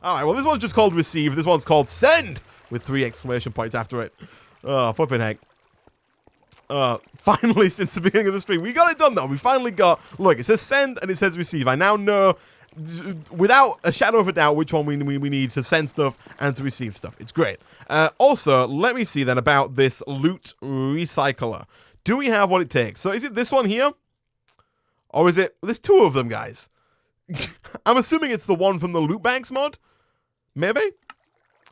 Alright, well, this one's just called receive. This one's called send with 3 exclamation points after it. Oh, flipping heck. Finally, since the beginning of the stream, we got it done, though. We finally got... Look, it says send and it says receive. I now know, without a shadow of a doubt, which one we need to send stuff and to receive stuff. It's great. Also, let me see then about this loot recycler. Do we have what it takes? So is it this one here? Or is it... There's 2 of them, guys. I'm assuming it's the one from the loot banks mod. Maybe?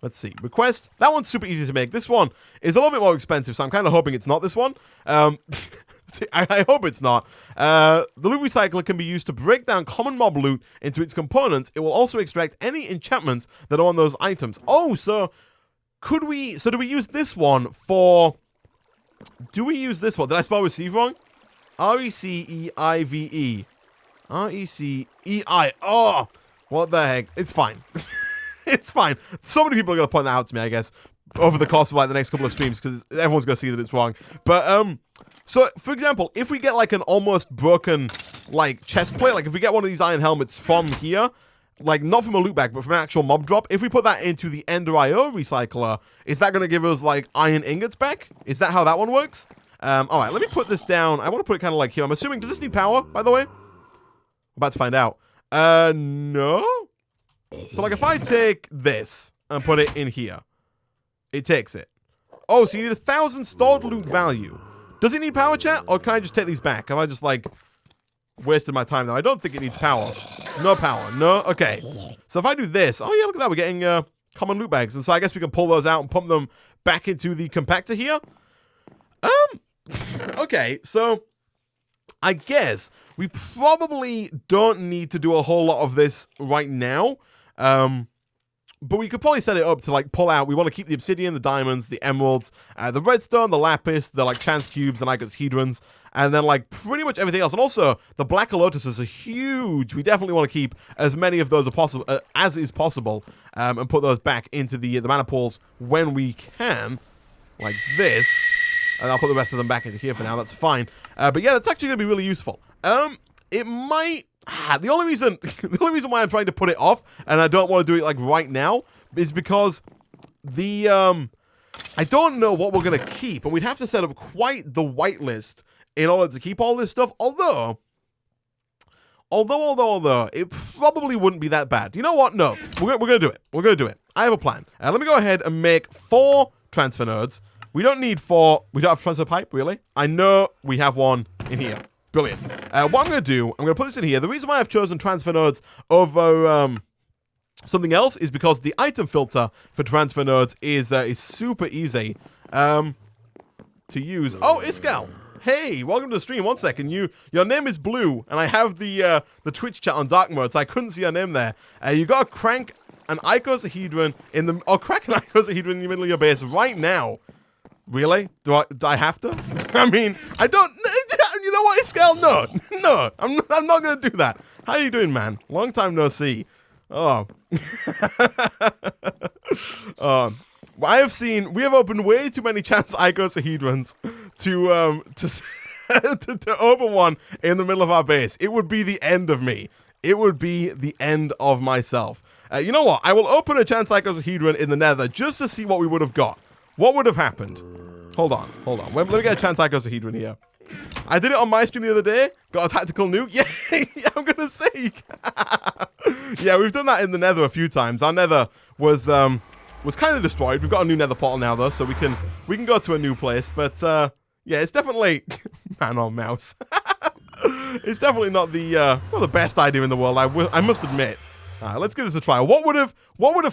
Let's see. Request. That one's super easy to make. This one is a little bit more expensive, so I'm kind of hoping it's not this one. I hope it's not. The loot recycler can be used to break down common mob loot into its components. It will also extract any enchantments that are on those items. Oh, so could we... So do we use this one for... Do we use this one? Did I spell receive wrong? R-E-C-E-I-V-E. R-E-C-E-I. Oh, what the heck? It's fine. It's fine. So many people are going to point that out to me, I guess, over the course of, like, the next couple of streams, because everyone's going to see that it's wrong. But, so, for example, if we get, like, an almost broken, like, chest plate, like, if we get one of these iron helmets from here, like, not from a loot bag, but from an actual mob drop, if we put that into the Ender IO recycler, is that going to give us, like, iron ingots back? Is that how that one works? Alright, let me put this down. I want to put it kind of like here. I'm assuming, does this need power, by the way? I'm about to find out. No? So, like, if I take this and put it in here, it takes it. Oh, so you need 1,000 stored loot value. Does it need power, chat? Or can I just take these back? Have I just, like, wasted my time now? I don't think it needs power. No power. No? Okay. So if I do this, oh yeah, look at that. We're getting common loot bags. And so I guess we can pull those out and pump them back into the compactor here. Okay, so I guess we probably don't need to do a whole lot of this right now. But we could probably set it up to, like, pull out. We want to keep the obsidian, the diamonds, the emeralds, the redstone, the lapis, the, like, chance cubes, and icosahedrons, and then, like, pretty much everything else. And also, the black lotuses are huge. We definitely want to keep as many of those as is possible, and put those back into the mana pools when we can, like this. And I'll put the rest of them back into here for now. That's fine. But yeah, that's actually going to be really useful. It might... The only reason why I'm trying to put it off, and I don't want to do it, like, right now, is because the, I don't know what we're going to keep, and we'd have to set up quite the whitelist in order to keep all this stuff, although, it probably wouldn't be that bad. You know what? No. We're going to do it. We're going to do it. I have a plan. Let me go ahead and make 4 transfer nodes. We don't need 4. We don't have transfer pipe, really. I know we have one in here. Brilliant. What I'm going to do, I'm going to put this in here. The reason why I've chosen transfer nodes over something else is because the item filter for transfer nodes is super easy to use. Oh, Iskal. Hey, welcome to the stream. 1 second. Your name is Blue, and I have the Twitch chat on dark mode, so I couldn't see your name there. You got to crank an icosahedron in the... Or crack an icosahedron in the middle of your base right now. Really? Do I have to? I mean, I don't... You know what, Iskal? No, I'm not going to do that. How are you doing, man? Long time no see. Oh. We have opened way too many chance icosahedrons to open one in the middle of our base. It would be the end of me. It would be the end of myself. You know what? I will open a chance icosahedron in the nether just to see what we would have got. What would have happened? Hold on. Let me get a chance icosahedron here. I did it on my stream the other day. Got a tactical nuke. Yeah, I'm gonna say. Yeah, we've done that in the nether a few times. Our nether was kind of destroyed. We've got a new nether portal now, though, so we can go to a new place. But yeah, it's definitely man on mouse. It's definitely not the best idea in the world. I must admit. Let's give this a try. What would have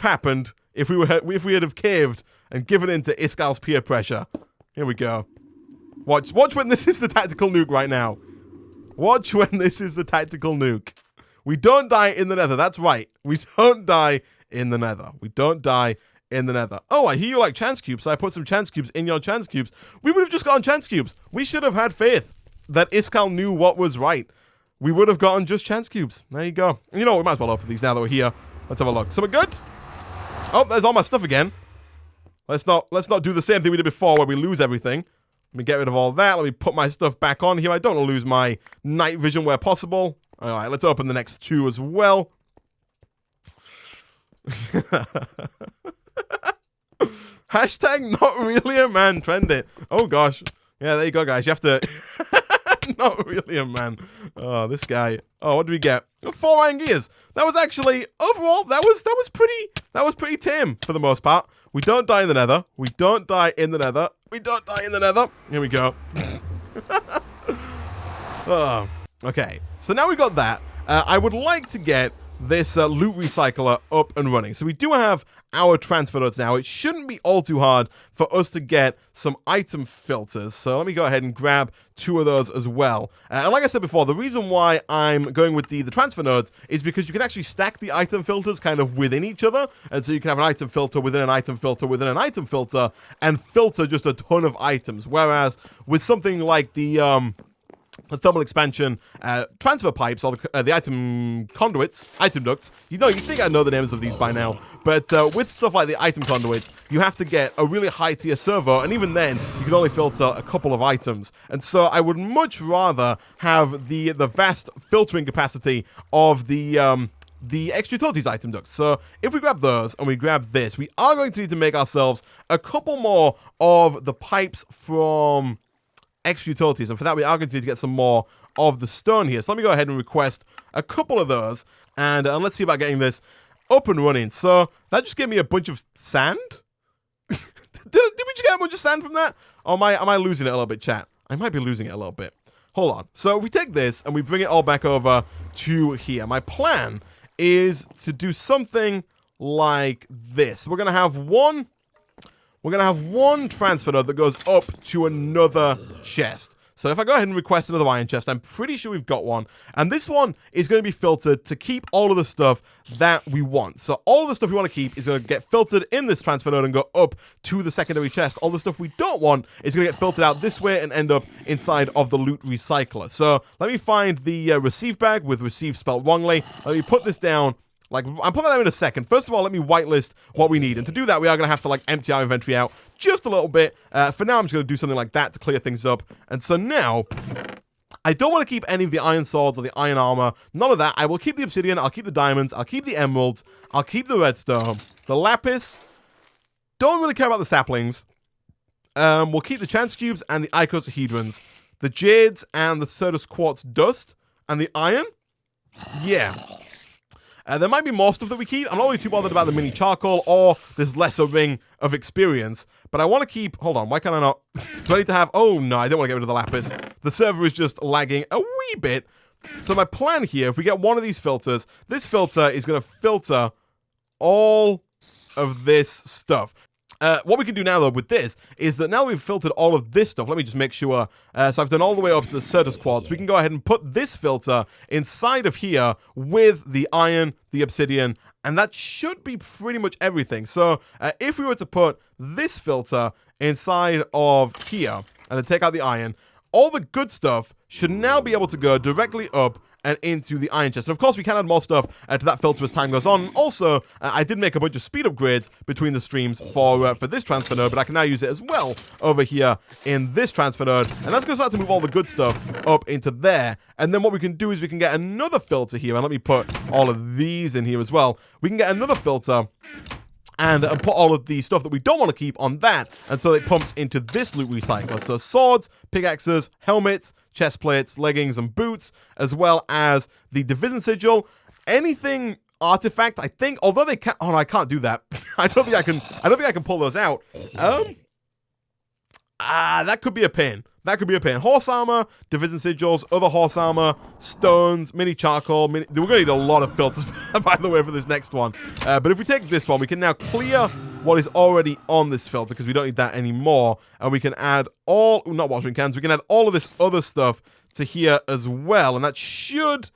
happened if we had have caved and given in to Iskal's peer pressure? Here we go. Watch when this is the tactical nuke right now. Watch when this is the tactical nuke. We don't die in the nether. That's right. We don't die in the nether. We don't die in the nether. Oh, I hear you like chance cubes, so I put some chance cubes in your chance cubes. We would have just gotten chance cubes. We should have had faith that Iskal knew what was right. We would have gotten just chance cubes. There you go. And you know what? We might as well open these now that we're here. Let's have a look. So we're good? Oh, there's all my stuff again. Let's not do the same thing we did before where we lose everything. Let me get rid of all that. Let me put my stuff back on here. I don't want to lose my night vision where possible. All right, let's open the next 2 as well. Hashtag not really a man, trend it. Oh gosh. Yeah, there you go, guys. You have to not really a man. Oh, this guy. Oh, what did we get? 4 iron gears. That was actually overall that was pretty tame for the most part. We don't die in the nether. We don't die in the nether. We don't die in the nether. Here we go. Oh, okay. So now we got that. I would like to get this loot recycler up and running. So we do have our transfer nodes now. It shouldn't be all too hard for us to get some item filters. So let me go ahead and grab 2 of those as well. And like I said before, the reason why I'm going with the transfer nodes is because you can actually stack the item filters kind of within each other. And so you can have an item filter within an item filter within an item filter and filter just a ton of items. Whereas with something like the thermal expansion transfer pipes, or the item conduits, item ducts. You think I know the names of these by now, but with stuff like the item conduits, you have to get a really high tier servo, and even then, you can only filter a couple of items. And so I would much rather have the vast filtering capacity of the extra utilities item ducts. So if we grab those and we grab this, we are going to need to make ourselves a couple more of the pipes from extra utilities, and for that we are going to need to get some more of the stone here. So let me go ahead and request a couple of those, and let's see about getting this up and running. So that just gave me a bunch of sand. did we just get a bunch of sand from that? Or am I losing it a little bit, chat? I might be losing it a little bit. Hold on. So we take this and we bring it all back over to here. My plan is to do something like this. We're gonna have one transfer node that goes up to another chest. So if I go ahead and request another iron chest, I'm pretty sure we've got one. And this one is going to be filtered to keep all of the stuff that we want. So all of the stuff we want to keep is going to get filtered in this transfer node and go up to the secondary chest. All the stuff we don't want is going to get filtered out this way and end up inside of the loot recycler. So let me find the receive bag with receive spelled wrongly. Let me put this down. Like, I'm putting that in a second. First of all, let me whitelist what we need. And to do that, we are going to have to, like, empty our inventory out just a little bit. For now, I'm just going to do something like that to clear things up. And so now, I don't want to keep any of the iron swords or the iron armor. None of that. I will keep the obsidian. I'll keep the diamonds. I'll keep the emeralds. I'll keep the redstone. The lapis. Don't really care about the saplings. We'll keep the chance cubes and the icosahedrons. The jades and the Certus quartz dust. And the iron. Yeah. There might be more stuff that we keep. I'm not really too bothered about the mini charcoal or this lesser ring of experience. But I want to keep... Hold on, why can't I not... Do I need to have... Oh, no, I don't want to get rid of the lapis. The server is just lagging a wee bit. So my plan here, if we get one of these filters, this filter is going to filter all of this stuff. What we can do now, though, with this, is that now we've filtered all of this stuff. Let me just make sure. So I've done all the way up to the Certus quartz. We can go ahead and put this filter inside of here with the iron, the obsidian, and that should be pretty much everything. So if we were to put this filter inside of here and then take out the iron, all the good stuff should now be able to go directly up and into the iron chest. And of course, we can add more stuff to that filter as time goes on. Also, I did make a bunch of speed upgrades between the streams for this transfer node, but I can now use it as well over here in this transfer node. And that's going to start to move all the good stuff up into there. And then what we can do is we can get another filter here. And let me put all of these in here as well. We can get another filter and put all of the stuff that we don't want to keep on that. And so it pumps into this loot recycler. So swords, pickaxes, helmets, chest plates, leggings, and boots, as well as the division sigil. Anything artifact, I think, although they can't... Oh, no, I can't do that. I don't think I can pull those out. That could be a pain. That could be a pain. Horse armor, division sigils, other horse armor, stones, mini charcoal. We're going to need a lot of filters, by the way, for this next one. But if we take this one, we can now clear what is already on this filter because we don't need that anymore. And we can add all, not watering cans, we can add all of this other stuff to here as well. And that should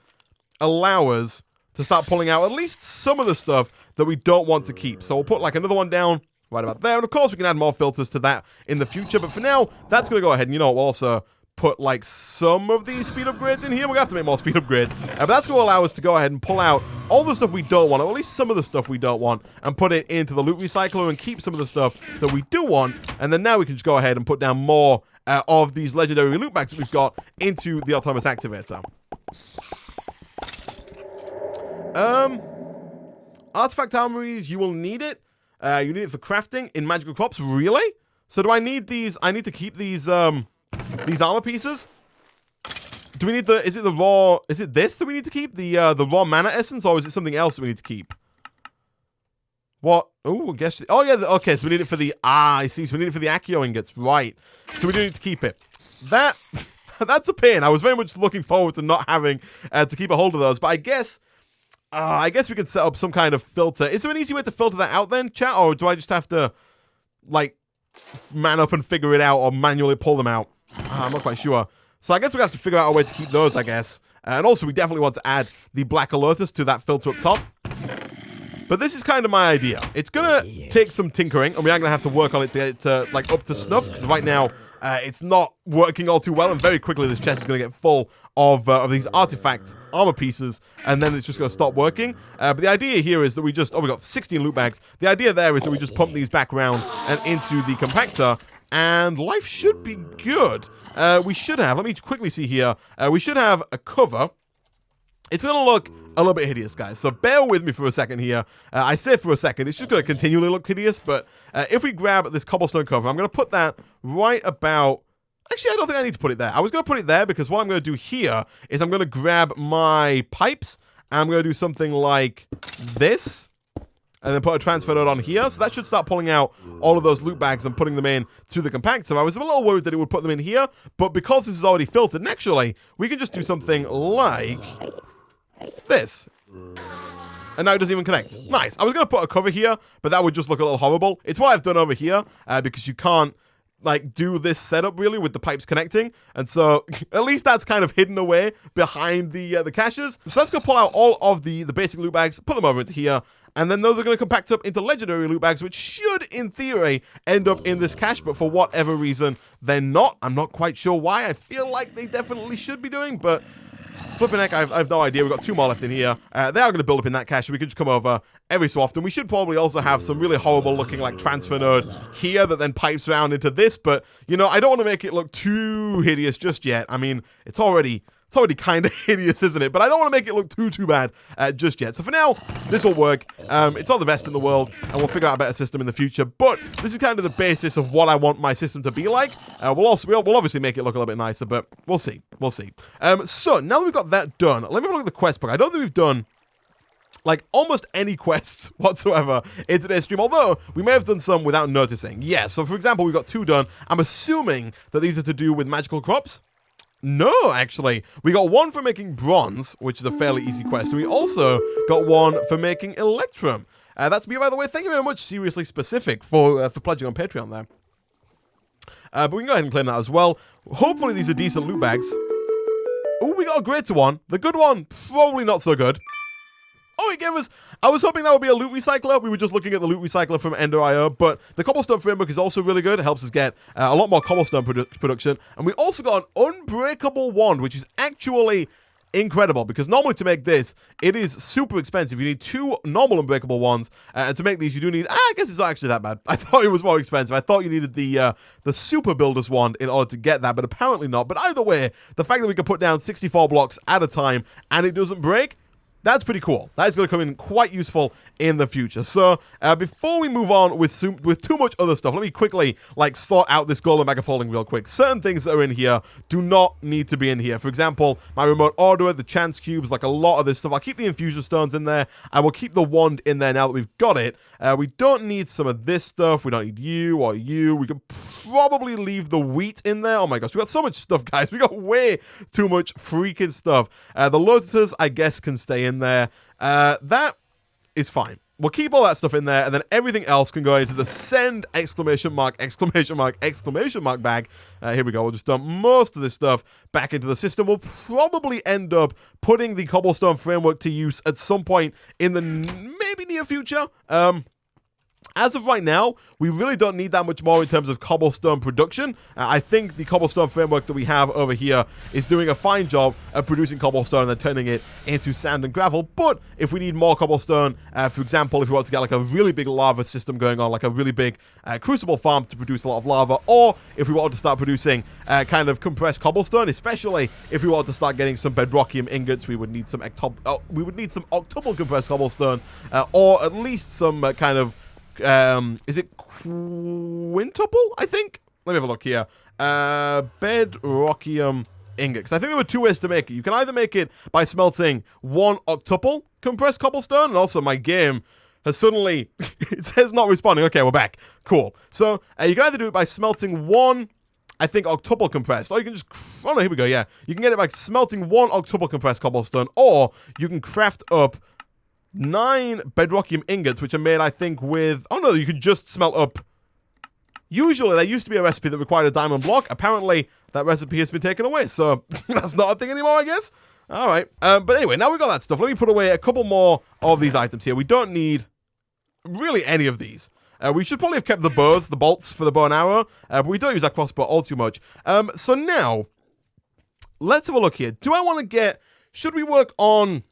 allow us to start pulling out at least some of the stuff that we don't want to keep. So we'll put like another one down right about there. And of course, we can add more filters to that in the future. But for now, that's going to go ahead. And you know what? We'll also put like some of these speed upgrades in here. We're going to have to make more speed upgrades. But that's going to allow us to go ahead and pull out all the stuff we don't want, or at least some of the stuff we don't want, and put it into the loot recycler and keep some of the stuff that we do want. And then now we can just go ahead and put down more of these legendary loot bags that we've got into the autonomous activator. Artifact armories, you will need it. You need it for crafting in magical crops. Really? So do I need these? I need to keep these armor pieces? Do we need the, is it the raw, is it this that we need to keep? The raw mana essence, or is it something else that we need to keep? What? Oh, I guess, oh yeah, okay, so we need it for the, I see, so we need it for the Accio ingots, right. So we do need to keep it. That's a pain. I was very much looking forward to not having to keep a hold of those, but I guess we could set up some kind of filter. Is there an easy way to filter that out then, chat, or do I just have to, like, man up and figure it out, or manually pull them out? I'm not quite sure. So I guess we have to figure out a way to keep those, I guess. And also, we definitely want to add the Black Alertus to that filter up top. But this is kind of my idea. It's gonna take some tinkering, and we are gonna have to work on it to get it to, like, up to snuff, because right now, it's not working all too well, and very quickly this chest is going to get full of these artifact armor pieces, and then it's just going to stop working. But the idea here is that we just, we got 16 loot bags. The idea there is that we just pump these back around and into the compactor, and life should be good. We should have, let me quickly see here, we should have a cover. It's going to look a little bit hideous, guys, so bear with me for a second here. I say for a second, it's just going to continually look hideous, but if we grab this cobblestone cover, I'm going to put that right about... Actually, I don't think I need to put it there. I was going to put it there because what I'm going to do here is I'm going to grab my pipes, and I'm going to do something like this, and then put a transfer node on here, so that should start pulling out all of those loot bags and putting them in to the compactor. I was a little worried that it would put them in here, but because this is already filtered, naturally, we can just do something like... this. And now it doesn't even connect. Nice. I was going to put a cover here, but that would just look a little horrible. It's what I've done over here, because you can't, like, do this setup, really, with the pipes connecting. And so, at least that's kind of hidden away behind the caches. So let's go pull out all of the basic loot bags, put them over into here, and then those are going to compact up into legendary loot bags, which should, in theory, end up in this cache, but for whatever reason, they're not. I'm not quite sure why. I feel like they definitely should be doing, but... flipping heck, I have no idea. We've got 2 more left in here. They are going to build up in that cache, so we can just come over every so often. We should probably also have some really horrible looking, like, transfer node here that then pipes around into this, but, you know, I don't want to make it look too hideous just yet. I mean, it's already kind of hideous, isn't it? But I don't want to make it look too bad just yet. So for now, this will work. It's not the best in the world, and we'll figure out a better system in the future. But this is kind of the basis of what I want my system to be like. We'll obviously make it look a little bit nicer, but we'll see. We'll see. So now that we've got that done, let me have a look at the quest book. I don't think we've done, like, almost any quests whatsoever in today's stream, although we may have done some without noticing. Yeah, so for example, we've got 2 done. I'm assuming that these are to do with magical crops. No, actually. We got 1 for making bronze, which is a fairly easy quest. We also got 1 for making electrum. That's me, by the way. Thank you very much, Seriously Specific, for pledging on Patreon there. But we can go ahead and claim that as well. Hopefully these are decent loot bags. Oh, we got a greater one. The good one, probably not so good. Oh, it gave us... I was hoping that would be a loot recycler. We were just looking at the loot recycler from Ender.io, but the cobblestone framework is also really good. It helps us get a lot more cobblestone production. And we also got an unbreakable wand, which is actually incredible, because normally to make this, it is super expensive. You need 2 normal unbreakable wands, and to make these, you do need... I guess it's not actually that bad. I thought it was more expensive. I thought you needed the super builder's wand in order to get that, but apparently not. But either way, the fact that we can put down 64 blocks at a time, and it doesn't break... that's pretty cool. That is going to come in quite useful in the future. So, before we move on with too much other stuff, let me quickly, like, sort out this golem megafolding real quick. Certain things that are in here do not need to be in here. For example, my remote orderer, the chance cubes, like a lot of this stuff. I'll keep the infusion stones in there. I will keep the wand in there now that we've got it. We don't need some of this stuff. We don't need you or you. We could probably leave the wheat in there. Oh my gosh, we got so much stuff, guys. We got way too much freaking stuff. The lotuses, I guess, can stay in there. That is fine. We'll keep all that stuff in there, and then everything else can go into the send exclamation mark bag. Here we go. We'll just dump most of this stuff back into the system. We'll probably end up putting the cobblestone framework to use at some point in the maybe near future. As of right now, we really don't need that much more in terms of cobblestone production. I think the cobblestone framework that we have over here is doing a fine job of producing cobblestone and then turning it into sand and gravel. But if we need more cobblestone, for example, if we want to get like a really big lava system going on, like a really big crucible farm to produce a lot of lava, or if we want to start producing kind of compressed cobblestone, especially if we want to start getting some bedrockium ingots, we would need some octuple compressed cobblestone, or at least some kind of is it quintuple, I think? Let me have a look here. Bedrockium ingot. Because I think there were two ways to make it. You can either make it by smelting 1 octuple compressed cobblestone, and also my game has suddenly, it says not responding. Okay, we're back. Cool. So, you can either do it by smelting 1, I think, octuple compressed, or you can just, oh no, here we go, yeah. You can get it by smelting 1 octuple compressed cobblestone, or you can craft up 9 bedrockium ingots, which are made, I think, with... Oh, no, you can just smelt up... Usually, there used to be a recipe that required a diamond block. Apparently, that recipe has been taken away, so that's not a thing anymore, I guess. All right. But anyway, now we've got that stuff. Let me put away a couple more of these items here. We don't need really any of these. We should probably have kept the bows, the bolts for the bow and arrow, but we don't use our crossbow all too much. So now, let's have a look here. Do I want to get... Should we work on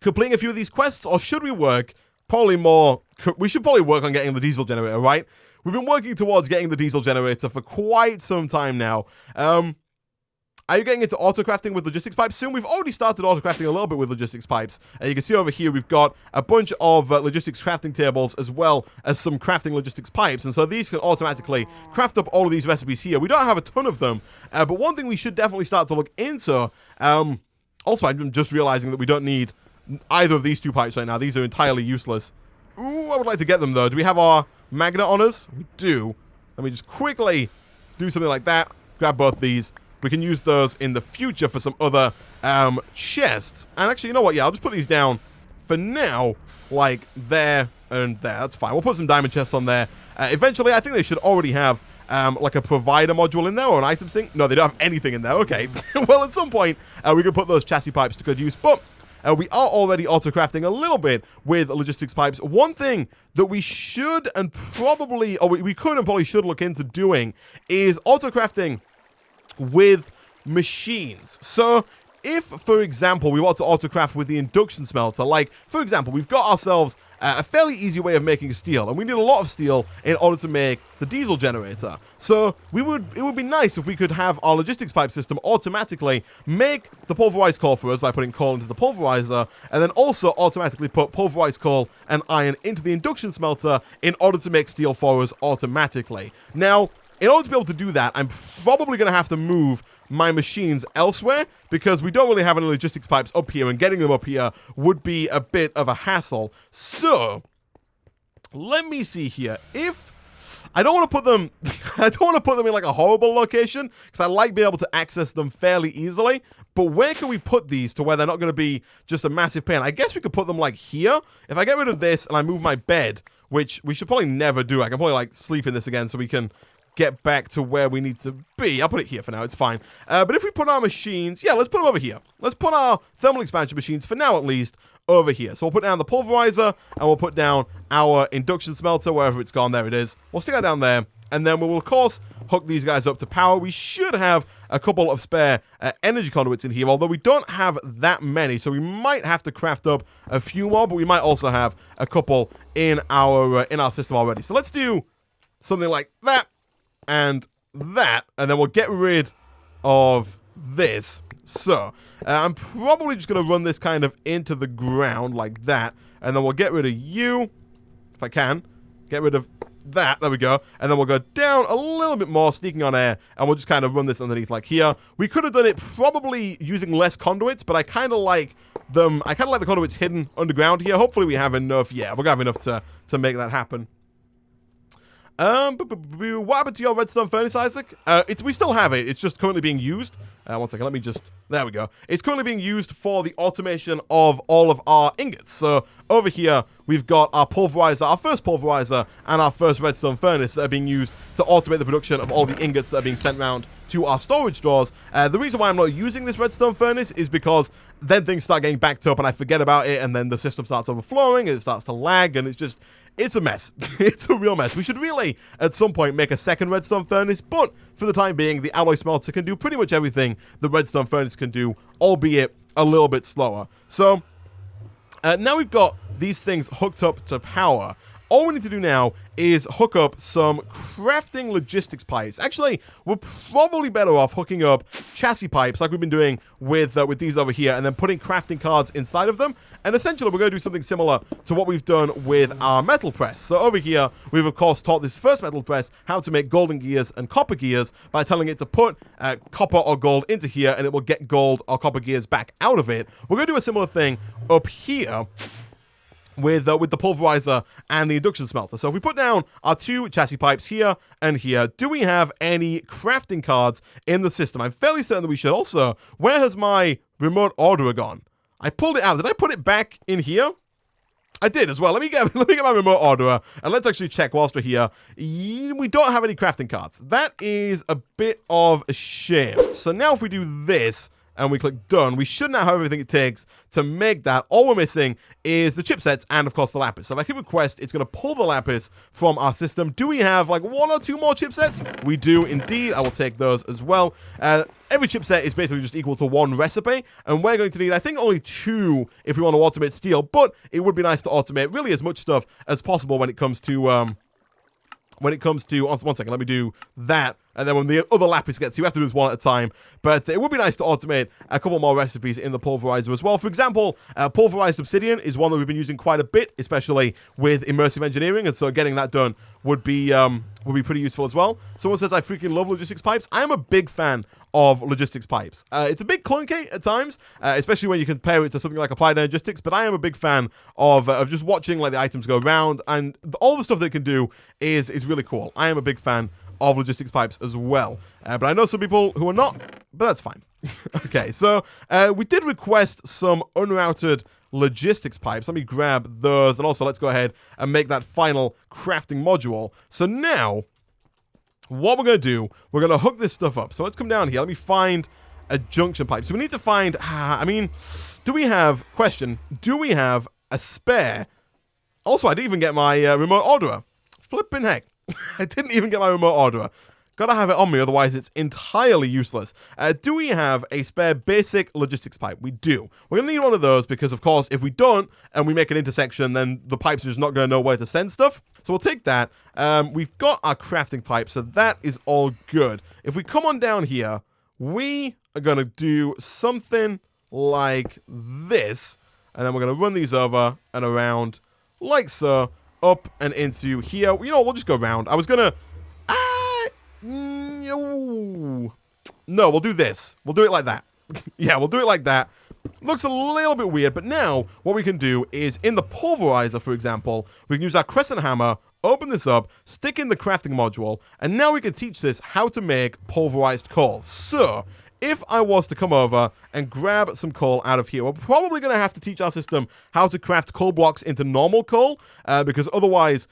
completing a few of these quests, or should we work probably more... We should probably work on getting the diesel generator, right? We've been working towards getting the diesel generator for quite some time now. Are you getting into auto-crafting with logistics pipes soon? We've already started auto-crafting a little bit with logistics pipes. You can see over here we've got a bunch of logistics crafting tables as well as some crafting logistics pipes. And so these can automatically craft up all of these recipes here. We don't have a ton of them, but one thing we should definitely start to look into... also, I'm just realizing that we don't need either of these two pipes right now. These are entirely useless. Ooh, I would like to get them, though. Do we have our magnet on us? We do. Let me just quickly do something like that. Grab both these. We can use those in the future for some other chests. And actually, you know what? Yeah, I'll just put these down for now, like there and there. That's fine. We'll put some diamond chests on there. Eventually, I think they should already have like a provider module in there or an item sink. No, they don't have anything in there. Okay. Well, at some point, we can put those chassis pipes to good use. But we are already auto-crafting a little bit with logistics pipes. One thing that we should and probably, or we could and probably should look into doing is auto-crafting with machines. So if, for example, we want to auto-craft with the induction smelter, like, for example, we've got ourselves a fairly easy way of making steel, and we need a lot of steel in order to make the diesel generator. So it would be nice if we could have our logistics pipe system automatically make the pulverized coal for us by putting coal into the pulverizer, and then also automatically put pulverized coal and iron into the induction smelter in order to make steel for us automatically. Now, in order to be able to do that, I'm probably going to have to move my machines elsewhere because we don't really have any logistics pipes up here, and getting them up here would be a bit of a hassle. So, let me see here. If I don't want to put them, I don't want to put them in like a horrible location because I like being able to access them fairly easily. But where can we put these to where they're not going to be just a massive pain? I guess we could put them like here. If I get rid of this and I move my bed, which we should probably never do. I can probably like sleep in this again so we can get back to where we need to be. I'll put it here for now. It's fine. But if we put our machines... Yeah, let's put them over here. Let's put our thermal expansion machines, for now at least, over here. So we'll put down the pulverizer, and we'll put down our induction smelter, wherever it's gone. There it is. We'll stick that down there. And then we will, of course, hook these guys up to power. We should have a couple of spare energy conduits in here, although we don't have that many. So we might have to craft up a few more, but we might also have a couple in our system already. So let's do something like that. And that, and then we'll get rid of this. So, I'm probably just going to run this kind of into the ground like that, and then we'll get rid of you, if I can. Get rid of that, there we go. And then we'll go down a little bit more, sneaking on air, and we'll just kind of run this underneath like here. We could have done it probably using less conduits, but I kind of like them, I kind of like the conduits hidden underground here. Hopefully we have enough, yeah, we're going to have enough to make that happen. What happened to your redstone furnace, Isaac? We still have it. It's just currently being used. One second, let me just... There we go. It's currently being used for the automation of all of our ingots. So, over here, we've got our pulverizer, our first pulverizer, and our first redstone furnace that are being used to automate the production of all the ingots that are being sent around to our storage drawers. The reason why I'm not using this redstone furnace is because then things start getting backed up and I forget about it, and then the system starts overflowing, and it starts to lag, and it's just... it's a mess. It's a real mess. We should really, at some point, make a second redstone furnace, but for the time being, the alloy smelter can do pretty much everything the redstone furnace can do, albeit a little bit slower. So, now we've got these things hooked up to power. All we need to do now is hook up some crafting logistics pipes. Actually, we're probably better off hooking up chassis pipes like we've been doing with these over here, and then putting crafting cards inside of them. And essentially, we're going to do something similar to what we've done with our metal press. So over here, we've of course taught this first metal press how to make golden gears and copper gears by telling it to put copper or gold into here, and it will get gold or copper gears back out of it. We're going to do a similar thing up here with the pulverizer and the induction smelter. So if we put down our two chassis pipes here and here, do we have any crafting cards in the system? I'm fairly certain that we should. Also, where has my remote orderer gone? I pulled it out. Did I put it back in here? I did as well. Let me get my remote orderer, and let's actually check whilst we're here. We don't have any crafting cards. That is a bit of a shame. So now if we do this, and we click done, we should now have everything it takes to make that. All we're missing is the chipsets and, of course, the lapis. So if I click request, it's going to pull the lapis from our system. Do we have, like, 1 or 2 more chipsets? We do, indeed. I will take those as well. Every chipset is basically just equal to 1 recipe, and we're going to need, I think, only 2 if we want to automate steel, but it would be nice to automate really as much stuff as possible when it comes to, one second, let me do that. And then when the other lapis gets, you have to do this one at a time. But it would be nice to automate a couple more recipes in the pulverizer as well. For example, pulverized obsidian is one that we've been using quite a bit, especially with immersive engineering. And so getting that done would be pretty useful as well. Someone says, I freaking love logistics pipes. I'm a big fan of logistics pipes. It's a bit clunky at times, especially when you compare it to something like applied logistics, but I am a big fan of just watching like the items go around, and all the stuff that it can do is really cool. I am a big fan of logistics pipes as well. But I know some people who are not, but that's fine. Okay, so we did request some unrouted logistics pipes. Let me grab those, and also let's go ahead and make that final crafting module. So now, what we're going to do, we're going to hook this stuff up. So let's come down here. Let me find a junction pipe. So we need to find, do we have a spare? Also, I didn't even get my remote orderer. Flipping heck. I didn't even get my remote orderer. Gotta have it on me, otherwise it's entirely useless. Do we have a spare basic logistics pipe? We do. We're gonna need one of those because, of course, if we don't and we make an intersection, then the pipes are just not gonna know where to send stuff. So we'll take that. We've got our crafting pipe, so that is all good. If we come on down here, we are gonna do something like this, and then we're gonna run these over and around like so, up and into here. You know, we'll just go around. I was gonna... No, we'll do this. We'll do it like that. Yeah, we'll do it like that. Looks a little bit weird, but now what we can do is in the pulverizer, for example, we can use our crescent hammer, open this up, stick in the crafting module, and now we can teach this how to make pulverized coal. So, if I was to come over and grab some coal out of here, we're probably going to have to teach our system how to craft coal blocks into normal coal, because otherwise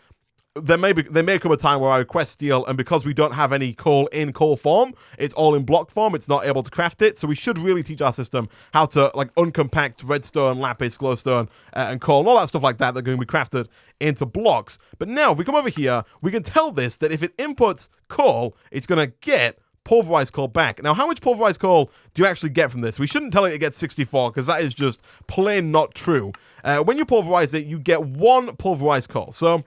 there may come a time where I request steel, and because we don't have any coal in coal form, it's all in block form, it's not able to craft it. So we should really teach our system how to like uncompact redstone, lapis, glowstone, and coal, and all that stuff like that are going to be crafted into blocks. But now if we come over here, we can tell this that if it inputs coal, it's going to get pulverized coal back. Now, how much pulverized coal do you actually get from this? We shouldn't tell it gets 64, because that is just plain not true. When you pulverize it, you get 1 pulverized coal. So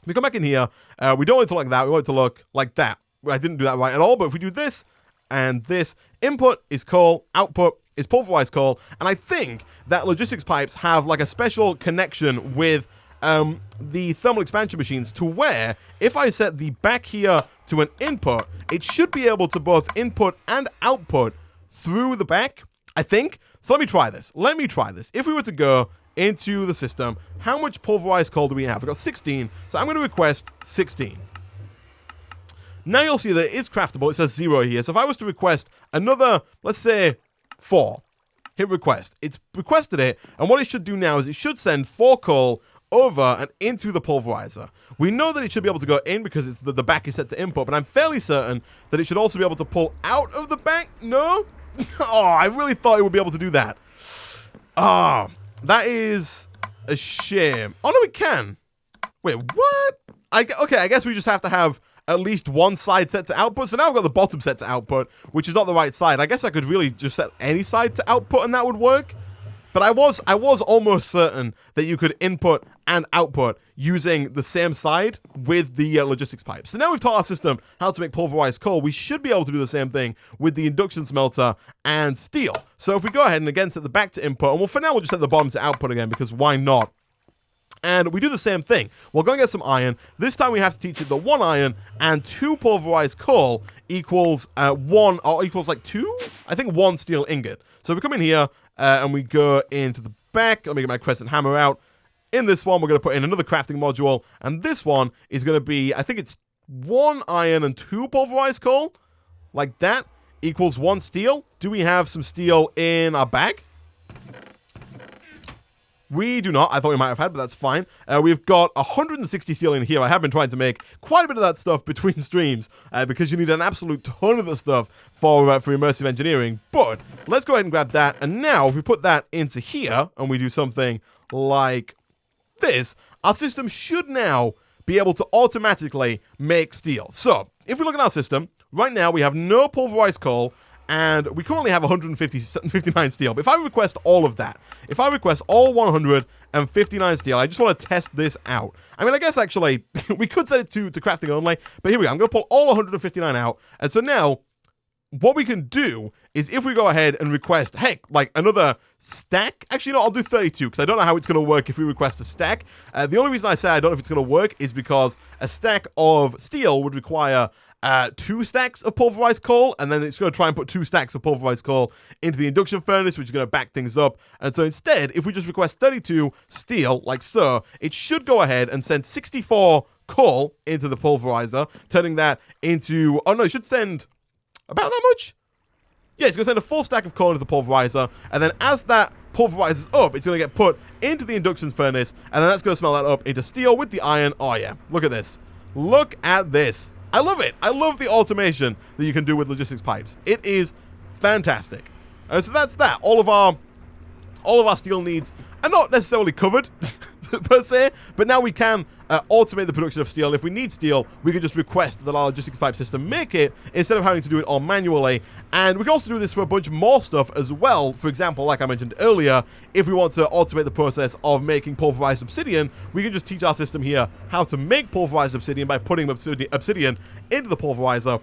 we come back in here, we don't want it to look like that, we want it to look like that. I didn't do that right at all, but if we do this and this, input is coal, output is pulverized coal, and I think that logistics pipes have like a special connection with the thermal expansion machines to where if I set the back here to an input, it should be able to both input and output through the back, I think. So let me try this. If we were to go into the system, how much pulverized coal do we have? We've got 16, so I'm going to request 16. Now you'll see that it is craftable. It says 0 here. So if I was to request another, let's say 4, hit request. It's requested it, and what it should do now is it should send 4 coal over and into the pulverizer. We know that it should be able to go in because it's the back is set to input, but I'm fairly certain that it should also be able to pull out of the back. No? Oh, I really thought it would be able to do that. Ah, that is a shame. Oh, no, it can. Wait, what? Okay, I guess we just have to have at least one side set to output. So now I've got the bottom set to output, which is not the right side. I guess I could really just set any side to output and that would work. But I was almost certain that you could input and output using the same side with the logistics pipe. So now we've taught our system how to make pulverized coal. We should be able to do the same thing with the induction smelter and steel. So if we go ahead and again set the back to input, and well, for now we'll just set the bottom to output again, because why not? And we do the same thing. We'll go and get some iron. This time we have to teach it that 1 iron and 2 pulverized coal equals 1, or equals like 2? I think 1 steel ingot. So we come in here and we go into the back. Let me get my crescent hammer out. In this one, we're going to put in another crafting module. And this one is going to be, I think it's 1 iron and 2 pulverized coal. Like that equals 1 steel. Do we have some steel in our bag? We do not. I thought we might have had, but that's fine. We've got 160 steel in here. I have been trying to make quite a bit of that stuff between streams because you need an absolute ton of the stuff for immersive engineering. But let's go ahead and grab that. And now if we put that into here and we do something like this, our system should now be able to automatically make steel. So if we look at our system, right now we have no pulverized coal, and we currently have 159 steel. But if I request all of that, if I request all 159 steel, I just want to test this out. I mean, I guess actually, we could set it to crafting only, but here we go. I'm going to pull all 159 out. And so now, what we can do is if we go ahead and request, heck, like another stack. Actually, no, I'll do 32 because I don't know how it's going to work if we request a stack. The only reason I say I don't know if it's going to work is because a stack of steel would require 2 stacks of pulverized coal, and then it's going to try and put 2 stacks of pulverized coal into the induction furnace, which is going to back things up. And so instead, if we just request 32 steel, like so, it should go ahead and send 64 coal into the pulverizer, turning that into, oh no, it should send about that much? Yeah, it's going to send a full stack of coal into the pulverizer, and then as that pulverizes up, it's going to get put into the induction furnace, and then that's going to smelt that up into steel with the iron. Oh yeah, look at this. Look at this. I love it. I love the automation that you can do with logistics pipes. It is fantastic. So that's that. All of our steel needs are not necessarily covered per se, but now we can automate the production of steel. If we need steel, we can just request that our logistics pipe system make it instead of having to do it all manually. And we can also do this for a bunch more stuff as well. For example, like I mentioned earlier, if we want to automate the process of making pulverized obsidian, we can just teach our system here how to make pulverized obsidian by putting obsidian into the pulverizer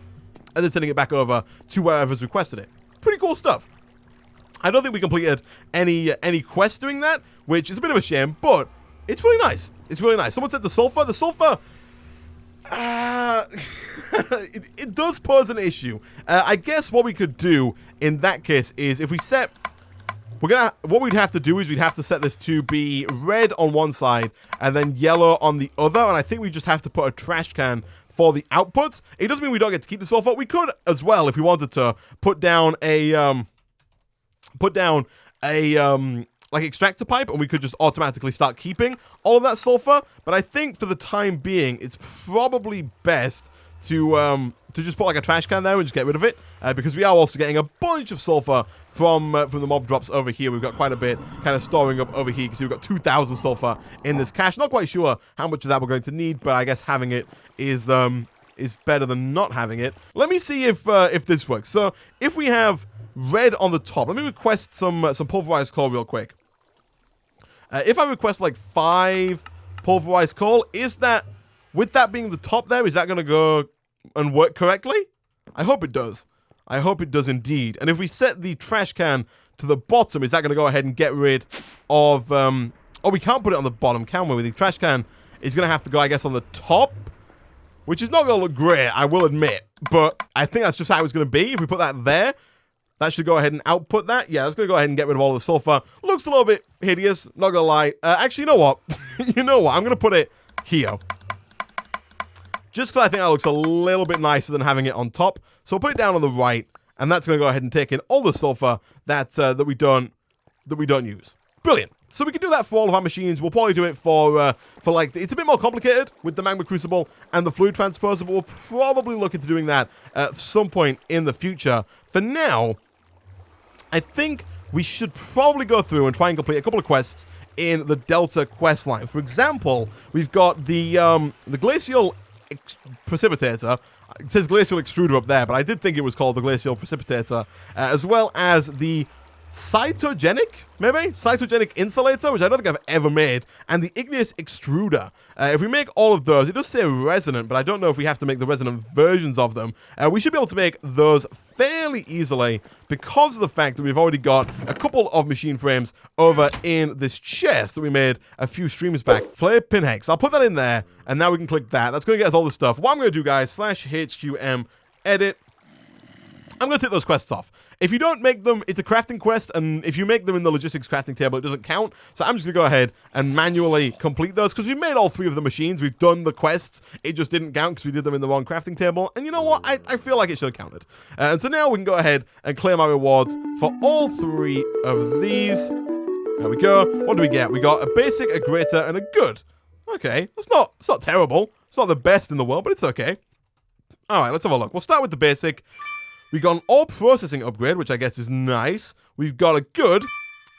and then sending it back over to wherever's requested it. Pretty cool stuff. I don't think we completed any quests doing that, which is a bit of a shame, but it's really nice. It's really nice. Someone said the sulfur. The sulfur, it does pose an issue. I guess what we could do in that case is if we set, what we'd have to do is we'd have to set this to be red on one side and then yellow on the other. And I think we just have to put a trash can for the outputs. It doesn't mean we don't get to keep the sulfur. We could as well, if we wanted to, put down a like extractor pipe, and we could just automatically start keeping all of that sulfur. But I think for the time being, it's probably best to just put like a trash can there and just get rid of it, because we are also getting a bunch of sulfur from the mob drops over here. We've got quite a bit kind of storing up over here because we've got 2,000 sulfur in this cache. Not quite sure how much of that we're going to need, but I guess having it is better than not having it. Let me see if this works. So if we have red on the top, let me request some pulverized coal real quick. If I request like 5 pulverized coal, is that, with that being the top there, is that going to go and work correctly? I hope it does. I hope it does indeed. And if we set the trash can to the bottom, is that going to go ahead and get rid of, oh, we can't put it on the bottom, can we? The trash can is going to have to go, I guess, on the top, which is not going to look great, I will admit. But I think that's just how it's going to be. If we put that there, that should go ahead and output that. Yeah, that's going to go ahead and get rid of all the sulfur. Looks a little bit hideous, not going to lie. Actually, you know what? You know what? I'm going to put it here. Just because I think that looks a little bit nicer than having it on top. So we'll put it down on the right, and that's going to go ahead and take in all the sulfur that we don't use. Brilliant. So we can do that for all of our machines. We'll probably do it for like, it's a bit more complicated with the magma crucible and the fluid transposer, but we'll probably look into doing that at some point in the future. For now, I think we should probably go through and try and complete a couple of quests in the Delta quest line. For example, we've got the Glacial Precipitator. It says Glacial Extruder up there, but I did think it was called the Glacial Precipitator, as well as the Cytogenic, maybe? Cytogenic Insulator, which I don't think I've ever made, and the Igneous Extruder. If we make all of those, it does say resonant, but I don't know if we have to make the resonant versions of them. We should be able to make those fairly easily because of the fact that we've already got a couple of machine frames over in this chest that we made a few streams back. Flare Pin Hex. I'll put that in there, and now we can click that. That's going to get us all the stuff. What I'm going to do, guys, /HQM edit. I'm going to take those quests off. If you don't make them, it's a crafting quest, and if you make them in the logistics crafting table, it doesn't count. So I'm just going to go ahead and manually complete those, because we made all 3 of the machines. We've done the quests. It just didn't count because we did them in the wrong crafting table. And you know what? I feel like it should have counted. And so now we can go ahead and claim our rewards for all 3 of these. There we go. What do we get? We got a basic, a greater, and a good. Okay, it's not terrible. It's not the best in the world, but it's okay. All right, let's have a look. We'll start with the basic. We got an all processing upgrade, which I guess is nice. We've got a good,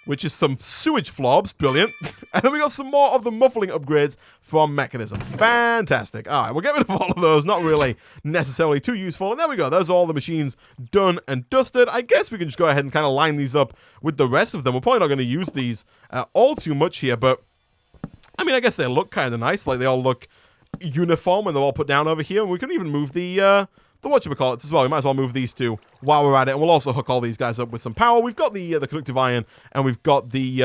which is some sewage flobs. Brilliant. And then we got some more of the muffling upgrades from Mechanism. Fantastic. All right, we'll get rid of all of those. Not really necessarily too useful. And there we go. Those are all the machines done and dusted. I guess we can just go ahead and kind of line these up with the rest of them. We're probably not going to use these all too much here, but I mean, I guess they look kind of nice. Like, they all look uniform when they're all put down over here. And we can even move the whatchamacallits as well. We might as well move these 2 while we're at it, and we'll also hook all these guys up with some power. We've got the conductive iron, and we've got the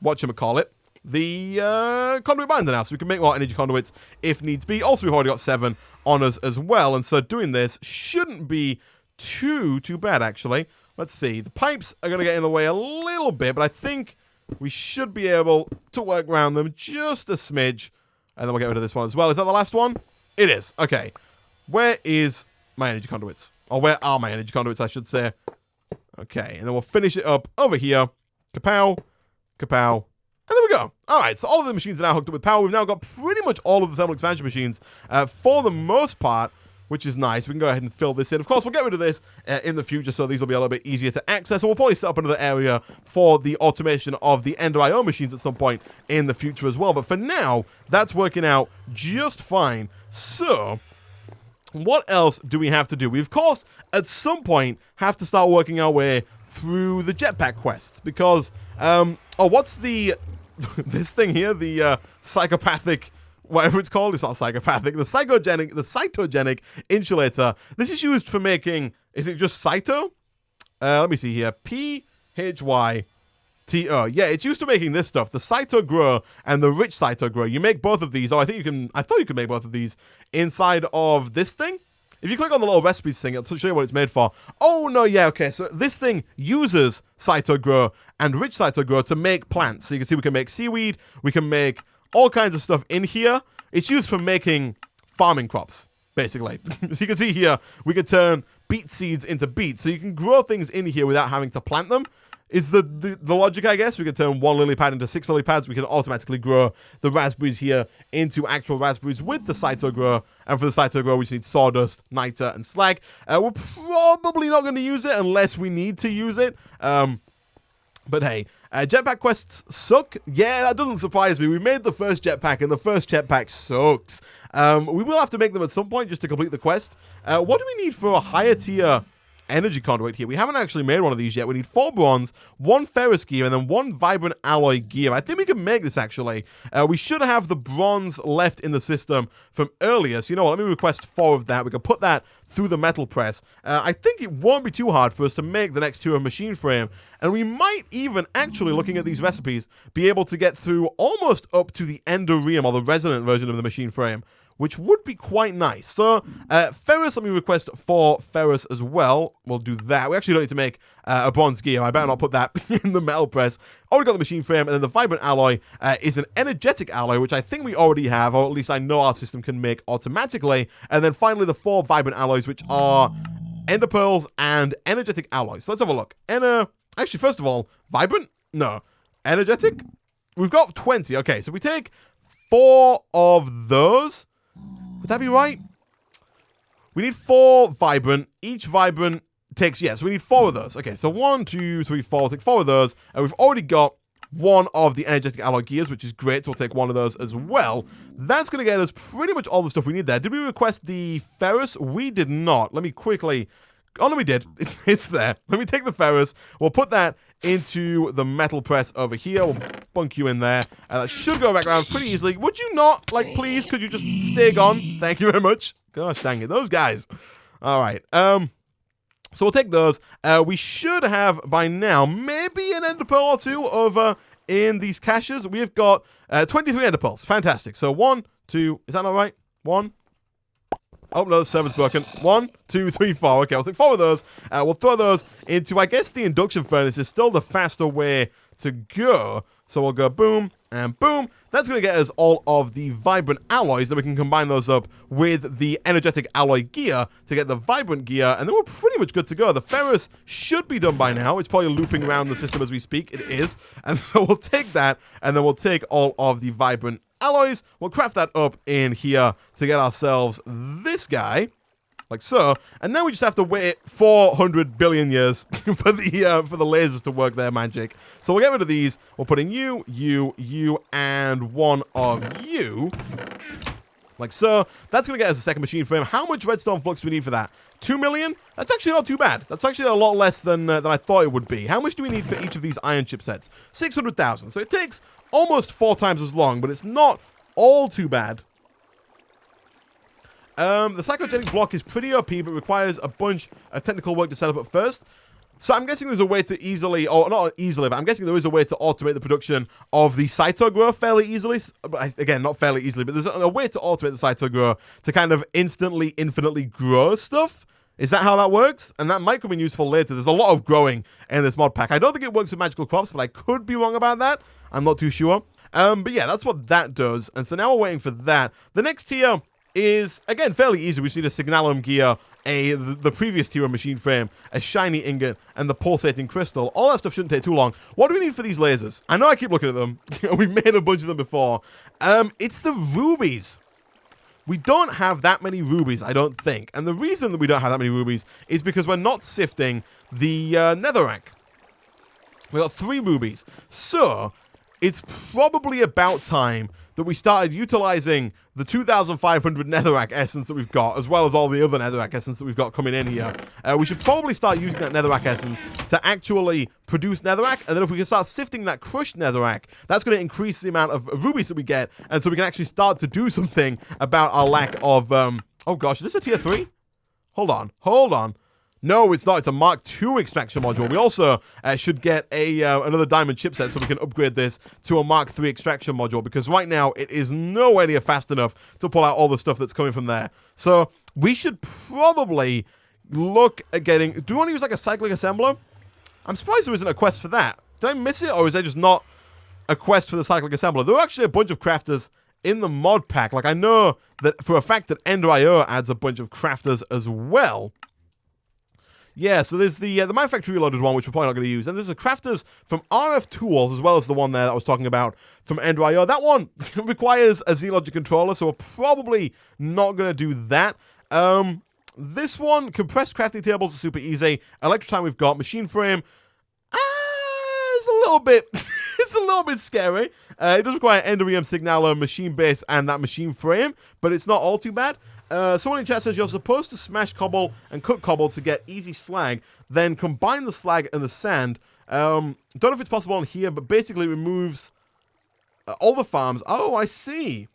whatchamacallit, the conduit binder now, so we can make more energy conduits if needs be. Also, we've already got 7 on us as well, and so doing this shouldn't be too bad, actually. Let's see. The pipes are going to get in the way a little bit, but I think we should be able to work around them just a smidge, and then we'll get rid of this one as well. Is that the last one? It is. Okay. Where is my energy conduits? Or where are my energy conduits, I should say. Okay, and then we'll finish it up over here. Kapow, kapow, and there we go. All right, so all of the machines are now hooked up with power. We've now got pretty much all of the thermal expansion machines for the most part, which is nice. We can go ahead and fill this in. Of course, we'll get rid of this in the future, so these will be a little bit easier to access. And we'll probably set up another area for the automation of the Ender IO machines at some point in the future as well. But for now, that's working out just fine. So what else do we have to do? We, of course, at some point, have to start working our way through the jetpack quests, because, what's the, this thing here, the, psychopathic, whatever it's called, it's not psychopathic, the cytogenic insulator. This is used for making, is it just cyto? Let me see here, PHYTO. Yeah, it's used to making this stuff, the Cyto Grow and the Rich Cyto Grow. You make both of these. Oh, I thought you could make both of these inside of this thing. If you click on the little recipes thing, it'll show you what it's made for. Oh, no, yeah, okay. So this thing uses Cyto Grow and Rich Cyto Grow to make plants. So you can see we can make seaweed. We can make all kinds of stuff in here. It's used for making farming crops, basically. So you can see here, we can turn beet seeds into beets. So you can grow things in here without having to plant them. Is the logic, I guess. We can turn 1 lily pad into 6 lily pads. We can automatically grow the raspberries here into actual raspberries with the Cyto Grow. And for the Cyto Grow, we just need sawdust, niter, and slag. We're probably not going to use it unless we need to use it. But hey, jetpack quests suck. Yeah, that doesn't surprise me. We made the first jetpack, and the first jetpack sucks. We will have to make them at some point just to complete the quest. What do we need for a higher tier energy conduit here? We haven't actually made one of these yet. We need 4 bronze, 1 ferrous gear, and then 1 vibrant alloy gear. I think we can make this, actually. We should have the bronze left in the system from earlier. So you know what? Let me request 4 of that. We can put that through the metal press. I think it won't be too hard for us to make the next 2 of machine frame. And we might even, actually, looking at these recipes, be able to get through almost up to the Enderium, or the resonant version of the machine frame, which would be quite nice. So, ferrous, let me request 4 ferrous as well. We'll do that. We actually don't need to make a bronze gear. I better not put that in the metal press. Already got the machine frame, and then the vibrant alloy is an energetic alloy, which I think we already have, or at least I know our system can make automatically. And then finally, the 4 vibrant alloys, which are ender pearls and energetic alloys. So let's have a look. Actually, first of all, vibrant? No. Energetic? We've got 20. Okay, so we take 4 of those. Would that be right? We need 4 vibrant. Each vibrant takes, yes, we need 4 of those. Okay, so 1, 2, 3, 4. We'll take 4 of those. And we've already got one of the energetic alloy gears, which is great, so we'll take one of those as well. That's going to get us pretty much all the stuff we need there. Did we request the ferrous? We did not. Let me quickly... Oh, no, we did. It's there. Let me take the ferrous. We'll put that into the metal press over here. We'll bunk you in there. That should go back around pretty easily. Would you not? Like, please, could you just stay gone? Thank you very much. Gosh, dang it. Those guys. All right. So we'll take those. We should have, by now, maybe an ender pearl or two over in these caches. We've got 23 ender pearls. Fantastic. So 1, 2... Is that not right? 1... Oh, no, the server's broken. 1, 2, 3, 4. Okay, I'll take 4 of those. We'll throw those into, I guess, the induction furnace is still the faster way to go. So we'll go boom and boom. That's going to get us all of the vibrant alloys. Then we can combine those up with the energetic alloy gear to get the vibrant gear. And then we're pretty much good to go. The ferrous should be done by now. It's probably looping around the system as we speak. It is. And so we'll take that. And then we'll take all of the vibrant alloys. We'll craft that up in here to get ourselves this guy, like so. And then we just have to wait 400 billion years for the lasers to work their magic. So we'll get rid of these. We'll put in you, and one of you, like so. That's going to get us a second machine frame. How much redstone flux do we need for that? 2 million? That's actually not too bad. That's actually a lot less than I thought it would be. How much do we need for each of these iron chipsets? 600,000. So it takes almost 4 times as long, but it's not all too bad. The psychogenic block is pretty OP, but requires a bunch of technical work to set up at first. So I'm guessing there's a way to easily, or not easily, but I'm guessing there is a way to automate the production of the cytogrow fairly easily. Again, not fairly easily, but there's a way to automate the cytogrow to kind of instantly, infinitely grow stuff. Is that how that works? And that might come in useful later. There's a lot of growing in this mod pack. I don't think it works with magical crops, but I could be wrong about that. I'm not too sure. But yeah, that's what that does. And so now we're waiting for that. The next tier is, again, fairly easy. We just need a signalum gear, the previous tier of machine frame, a shiny ingot, and the pulsating crystal. All that stuff shouldn't take too long. What do we need for these lasers? I know I keep looking at them. We've made a bunch of them before. It's the rubies. We don't have that many rubies, I don't think. And the reason that we don't have that many rubies is because we're not sifting the netherrack. We got 3 rubies. So it's probably about time that we started utilizing the 2,500 netherrack essence that we've got, as well as all the other netherrack essence that we've got coming in here. We should probably start using that netherrack essence to actually produce netherrack, and then if we can start sifting that crushed netherrack, that's going to increase the amount of rubies that we get, and so we can actually start to do something about our lack of, oh gosh, is this a tier 3? Hold on. No, it's not. It's a Mark II extraction module. We also should get another diamond chipset so we can upgrade this to a Mark III extraction module, because right now it is nowhere near fast enough to pull out all the stuff that's coming from there. So we should probably look at getting... Do we want to use like a cyclic assembler? I'm surprised there isn't a quest for that. Did I miss it, or is there just not a quest for the cyclic assembler? There are actually a bunch of crafters in the mod pack. Like, I know that for a fact that Ender.io adds a bunch of crafters as well. Yeah, so there's the Manufacturer Reloaded one, which we're probably not going to use. And there's the crafters from RF Tools, as well as the one there that I was talking about from Ender.io. That one requires a Z-Logic controller, so we're probably not going to do that. This one, compressed crafting tables are super easy. Electrotime we've got. Machine frame, it's a little bit... it's a little bit scary. It does require Ender-EM signaler, machine base, and that machine frame, but it's not all too bad. Someone in chat says you're supposed to smash cobble and cook cobble to get easy slag, then combine the slag and the sand. Don't know if it's possible on here, but basically it removes all the farms. Oh, I see.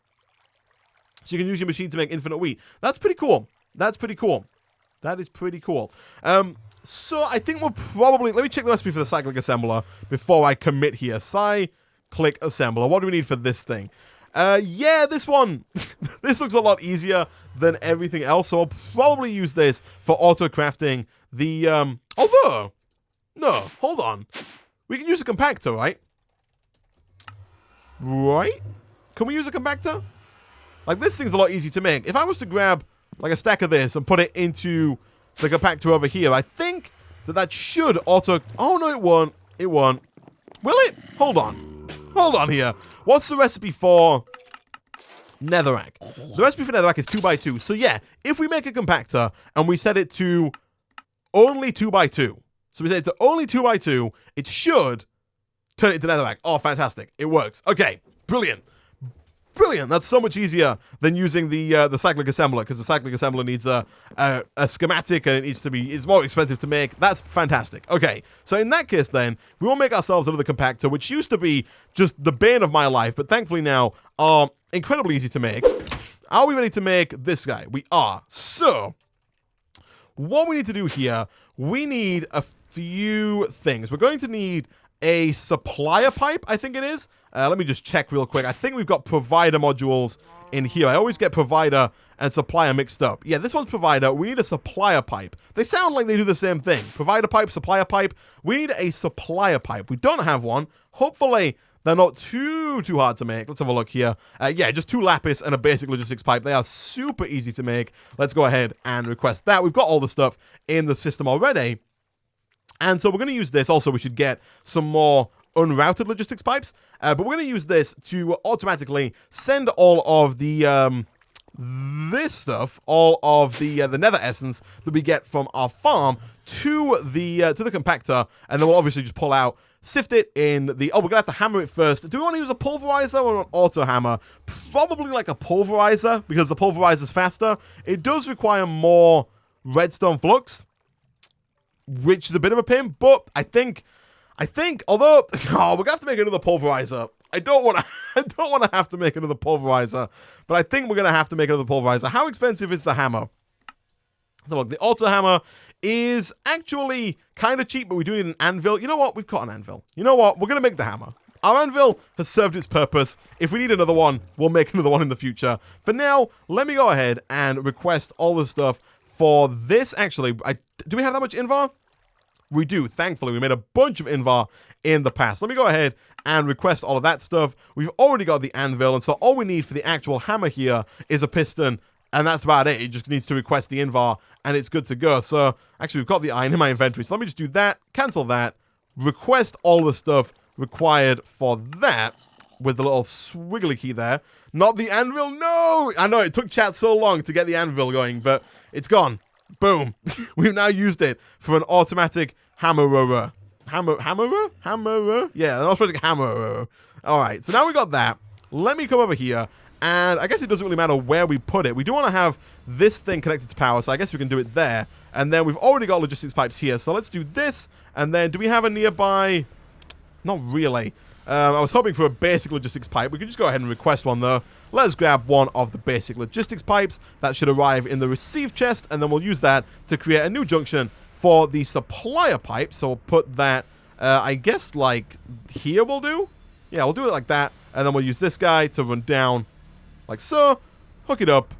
So you can use your machine to make infinite wheat. That's pretty cool. That is pretty cool. So I think we'll probably... Let me check the recipe for the cyclic assembler before I commit here. Cyclic assembler. What do we need for this thing? Yeah, this one. This looks a lot easier than everything else, so I'll probably use this for auto-crafting the, although, no, hold on. We can use a compactor, right? Right? Can we use a compactor? Like, this thing's a lot easier to make. If I was to grab, like, a stack of this and put it into the compactor over here, I think that should auto... Oh, no, it won't. It won't. Will it? Hold on. Hold on here. What's the recipe for netherrack? The recipe for netherrack is 2x2. So yeah, if we make a compactor and we set it to only 2x2, so we set it to only 2x2, it should turn it into Netherrack. Oh, fantastic. It works. Okay, brilliant. Brilliant. That's so much easier than using the cyclic assembler, because the cyclic assembler needs a schematic, and it's more expensive to make. That's fantastic. Okay, so in that case then, we will make ourselves another compactor, which used to be just the bane of my life, but thankfully now are incredibly easy to make. Are we ready to make this guy? We are. So, what we need to do here, we need a few things. We're going to need a supplier pipe, I think it is. Let me just check real quick. I think we've got provider modules in here. I always get provider and supplier mixed up. Yeah, this one's provider. We need a supplier pipe. They sound like they do the same thing. Provider pipe, supplier pipe. We need a supplier pipe. We don't have one. Hopefully, they're not too hard to make. Let's have a look here. Yeah, just 2 lapis and a basic logistics pipe. They are super easy to make. Let's go ahead and request that. We've got all the stuff in the system already. And so we're going to use this. Also, we should get some more unrouted logistics pipes. But we're going to use this to automatically send all of the this stuff, all of the nether essence that we get from our farm to the compactor, and then we'll obviously just pull out, sift it in the... Oh, we're going to have to hammer it first. Do we want to use a pulverizer or an auto hammer? Probably like a pulverizer, because the pulverizer's faster. It does require more redstone flux, which is a bit of a pain, but I think, although, we're gonna have to make another pulverizer. I don't want to have to make another pulverizer, but I think we're gonna have to make another pulverizer. How expensive is the hammer? So look, the auto hammer is actually kind of cheap, but we do need an anvil. You know what? We've got an anvil. You know what? We're gonna make the hammer. Our anvil has served its purpose. If we need another one, we'll make another one in the future. For now, let me go ahead and request all the stuff for this. Actually, do we have that much invar? We do, thankfully. We made a bunch of invar in the past. Let me go ahead and request all of that stuff. We've already got the anvil, and so all we need for the actual hammer here is a piston, and that's about it. It just needs to request the invar, and it's good to go. So, actually, we've got the iron in my inventory, so let me just do that, cancel that, request all the stuff required for that, with the little swiggly key there. Not the anvil, no! I know, it took chat so long to get the anvil going, but it's gone. Boom. We've now used it for an automatic hammerer. Hammerer? Yeah, an automatic hammerer. Alright, so now we got that. Let me come over here, and I guess it doesn't really matter where we put it. We do want to have this thing connected to power, so I guess we can do it there. And then we've already got logistics pipes here, so let's do this. And then, do we have a nearby? Not really. I was hoping for a basic logistics pipe. We can just go ahead and request one, though. Let's grab one of the basic logistics pipes. That should arrive in the receive chest, and then we'll use that to create a new junction for the supplier pipe. So we'll put that, I guess, like, here will do? Yeah, we'll do it like that, and then we'll use this guy to run down like so. Hook it up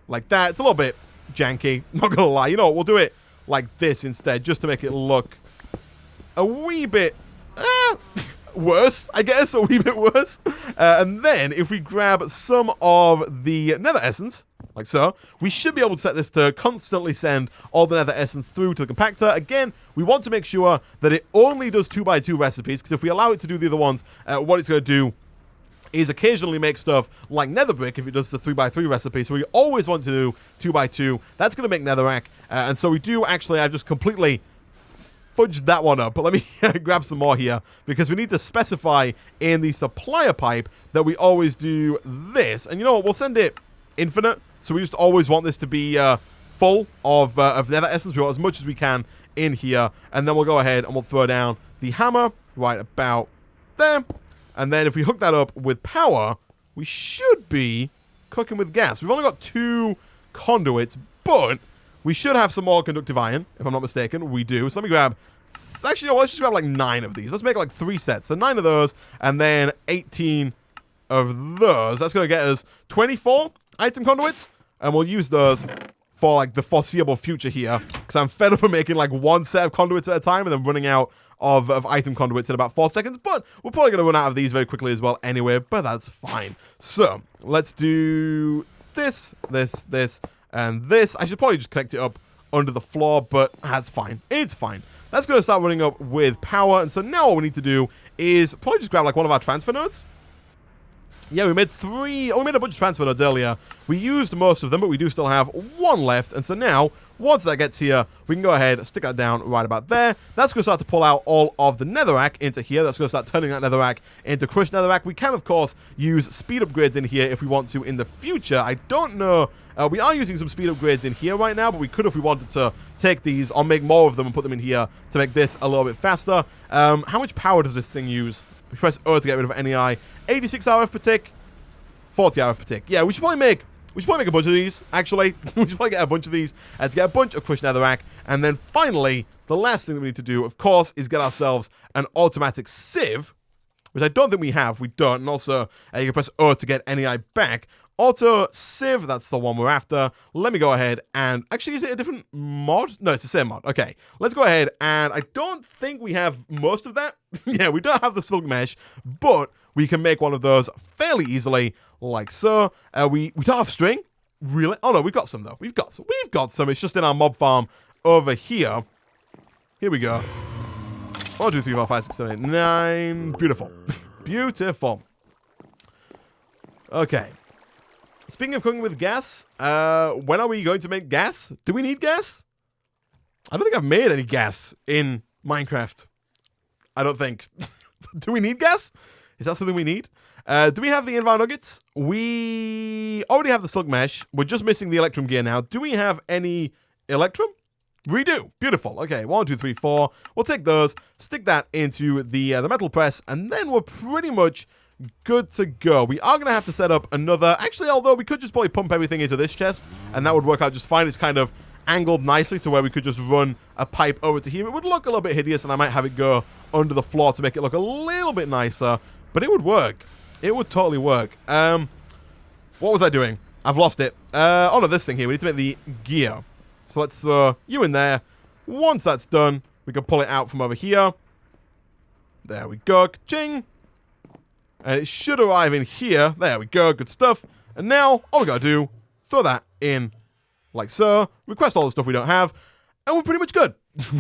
like that. It's a little bit janky, not gonna lie. You know what, we'll do it like this instead, just to make it look a wee bit... worse, I guess, a wee bit worse. And then, if we grab some of the nether essence, like so, we should be able to set this to constantly send all the nether essence through to the compactor. Again, we want to make sure that it only does 2x2 recipes, because if we allow it to do the other ones, what it's going to do is occasionally make stuff like nether brick if it does the 3x3 recipe. So we always want to do 2x2. That's going to make netherrack. And so we do actually, I've just completely fudged that one up, but let me grab some more here, because we need to specify in the supplier pipe that we always do this. And you know what, we'll send it infinite, so we just always want this to be full of nether essence. We want as much as we can in here, and then we'll go ahead and we'll throw down the hammer right about there. And then if we hook that up with power, we should be cooking with gas. We've only got 2 conduits, but we should have some more conductive iron, if I'm not mistaken. We do. So let me grab... Actually, no, let's just grab like 9 of these. Let's make like 3 sets. So 9 of those, and then 18 of those. That's going to get us 24 item conduits, and we'll use those for like the foreseeable future here, because I'm fed up of making like 1 set of conduits at a time and then running out of item conduits in about 4 seconds. But we're probably going to run out of these very quickly as well anyway, but that's fine. So let's do this, and this. I should probably just connect it up under the floor, but that's fine. It's fine. That's going to start running up with power, and so now what we need to do is probably just grab like one of our transfer nodes. Yeah, we made 3... Oh, we made a bunch of transfer nodes earlier. We used most of them, but we do still have 1 left, and so now Once that gets here, we can go ahead, stick that down right about there. That's going to start to pull out all of the netherrack into here. That's going to start turning that netherrack into crushed netherrack. We can, of course, use speed upgrades in here if we want to in the future. I don't know. We are using some speed upgrades in here right now, but we could if we wanted to take these or make more of them and put them in here to make this a little bit faster. How much power does this thing use? We press O to get rid of NEI. 86 RF per tick, 40 RF per tick. Yeah, we should probably make a bunch of these, actually. We should probably get a bunch of these to get a bunch of crushed netherrack. And then finally, the last thing that we need to do, of course, is get ourselves an automatic sieve, which I don't think we have. We don't. And also, you can press O to get NEI back. Auto sieve, that's the one we're after. Let me go ahead and... Actually, is it a different mod? No, it's the same mod. Okay, let's go ahead. And I don't think we have most of that. Yeah, we don't have the silk mesh, but we can make one of those fairly easily, like so. We don't have string? Really? Oh, no, we've got some, though. We've got some. It's just in our mob farm over here. Here we go. 1, 2, 3, 4, 5, 6, 7, 8, 9. Beautiful. Beautiful. Okay. Speaking of cooking with gas, when are we going to make gas? Do we need gas? I don't think I've made any gas in Minecraft. I don't think. Do we need gas? Is that something we need? Do we have the Invar nuggets? We already have the silk mesh. We're just missing the electrum gear now. Do we have any electrum? We do. Beautiful. Okay, 1, 2, 3, 4. We'll take those, stick that into the metal press, and then we're pretty much good to go. We are going to have to set up another... Actually, although we could just probably pump everything into this chest, and that would work out just fine. It's kind of angled nicely to where we could just run a pipe over to here. It would look a little bit hideous, and I might have it go under the floor to make it look a little bit nicer, but it would work. It would totally work. What was I doing? I've lost it. Oh, no, this thing here. We need to make the gear. So let's throw you in there. Once that's done, we can pull it out from over here. There we go. Ka-ching! And it should arrive in here. There we go. Good stuff. And now, all we gotta do, throw that in like so. Request all the stuff we don't have. And we're pretty much good.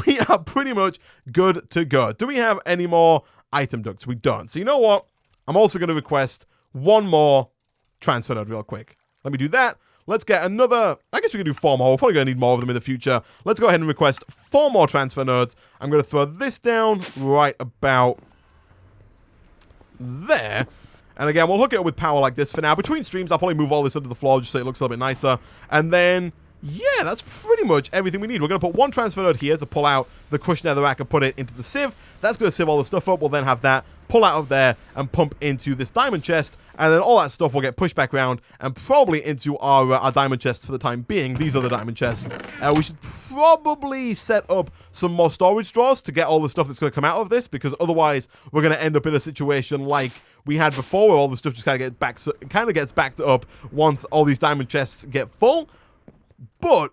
We are pretty much good to go. Do we have any more item ducts? We don't. So you know what? I'm also going to request one more transfer node real quick. Let me do that. Let's get another... I guess we can do 4 more. We're probably going to need more of them in the future. Let's go ahead and request 4 more transfer nodes. I'm going to throw this down right about... there. And again, we'll hook it up with power like this for now. Between streams, I'll probably move all this under the floor just so it looks a little bit nicer. And then, yeah, that's pretty much everything we need. We're going to put 1 transfer node here to pull out the crushed netherrack and put it into the sieve. That's going to sieve all the stuff up. We'll then have that pull out of there and pump into this diamond chest. And then all that stuff will get pushed back around and probably into our diamond chests for the time being. These are the diamond chests. We should probably set up some more storage drawers to get all the stuff that's going to come out of this, because otherwise we're going to end up in a situation like we had before, where all the stuff just kind of gets backed up once all these diamond chests get full. But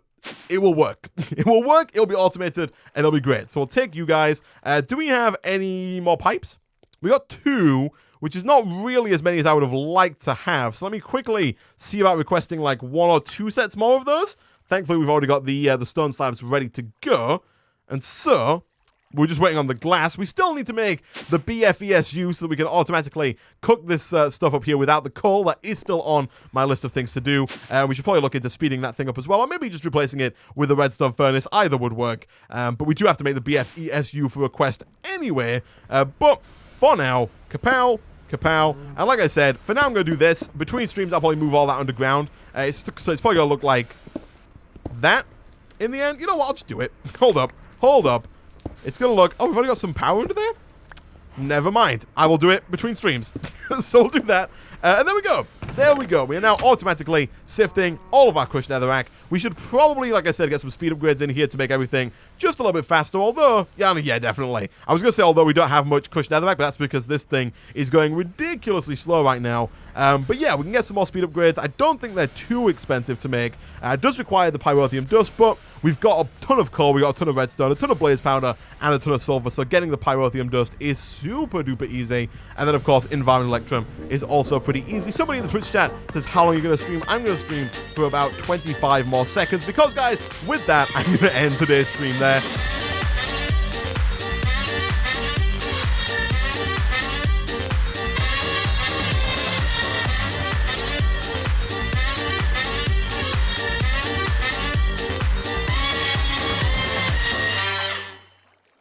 it will work. It will work. It'll be automated and it'll be great. So we'll take you guys. Do we have any more pipes? We got 2, which is not really as many as I would have liked to have. So let me quickly see about requesting like 1 or 2 sets more of those. Thankfully, we've already got the stone slabs ready to go. And so, we're just waiting on the glass. We still need to make the BFESU so that we can automatically cook this stuff up here without the coal. That is still on my list of things to do. We should probably look into speeding that thing up as well, or maybe just replacing it with the redstone furnace. Either would work. But we do have to make the BFESU for a quest anyway. But for now, kapow, kapow. And like I said, for now I'm going to do this. Between streams, I'll probably move all that underground. So it's probably going to look like that in the end. You know what? I'll just do it. Hold up. Hold up. It's going to look... Oh, we've already got some power under there? Never mind. I will do it between streams. So we'll do that. And there we go. There we go. We are now automatically sifting all of our crushed netherrack. We should probably, like I said, get some speed upgrades in here to make everything just a little bit faster. Although, yeah, definitely. I was going to say, although we don't have much crushed netherrack, but that's because this thing is going ridiculously slow right now. But yeah, we can get some more speed upgrades. I don't think they're too expensive to make. It does require the pyrotheum dust, but we've got a ton of coal, we've got a ton of redstone, a ton of blaze powder, and a ton of sulfur. So getting the pyrotheum dust is super duper easy. And then, of course, environment electrum is also pretty easy. Somebody in the Twitch chat says, how long are you going to stream? I'm going to stream for about 25 more seconds, because, guys, with that, I'm going to end today's stream there.